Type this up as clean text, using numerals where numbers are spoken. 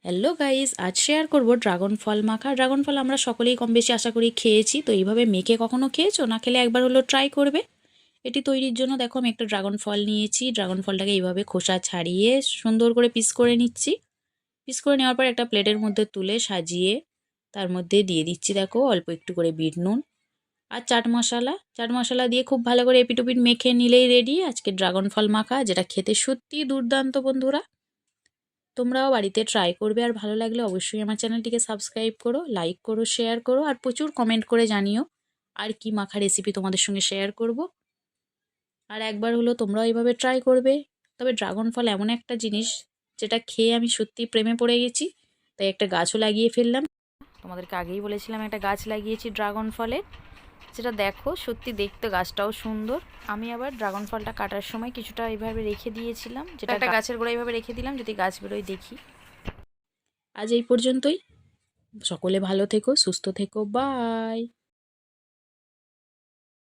Hello guys, আজ share করব dragon ফল মাখা। ড্রাগন ফল আমরা সকলেই কম বেশি আশা করি খেয়েছি। তো এইভাবে মেখে কখনো খেয়েছো? না খেলে একবার হলো ট্রাই করবে। এটি তৈরির জন্য দেখো আমি একটা ড্রাগন ফল নিয়েছি। ড্রাগন ফলটাকে এইভাবে খোসা ছাড়িয়ে সুন্দর করে পিস করে নিচ্ছি। পিস করে নেওয়ার পর একটা প্লেটের মধ্যে তুলে সাজিয়ে তার মধ্যে দিয়ে দিচ্ছি দেখো অল্প একটু করে বিট নুন আর চাট মশলা। চাট মশলা দিয়ে খুব ভালো করে এপিটোপিট মেখে নিলেই রেডি আজকে ড্রাগন ফল মাখা, যেটা খেতে সত্যিই দুর্দান্ত বন্ধুরা। তোমরাও বাড়িতে ট্রাই করবে, আর ভালো লাগলে অবশ্যই আমার চ্যানেলটিকে সাবস্ক্রাইব করো, লাইক করো, শেয়ার করো, আর প্রচুর কমেন্ট করে জানিও আর কি মাখা রেসিপি তোমাদের সঙ্গে শেয়ার করব। আর একবার হলো তোমরাও এইভাবে ট্রাই করবে। তবে ড্রাগন ফল এমন একটা জিনিস যেটা খেয়ে আমি সত্যি প্রেমে পড়ে গেছি, তাই একটা গাছও লাগিয়ে ফেললাম। তোমাদেরকে আগেই বলেছিলাম একটা গাছ লাগিয়েছি ড্রাগন ফলের, যেটা দেখো সত্যি দেখতে গাছটাও সুন্দর। আমি আবার ড্রাগন ফলটা কাটার সময় কিছুটা এইভাবে রেখে দিয়েছিলাম, যেটা একটা গাছের গোড়া এইভাবে রেখে দিলাম যদি গাছ বেরোয় দেখি। আজ এই পর্যন্তই। সকলে ভালো থেকো, সুস্থ থেকো, বাই।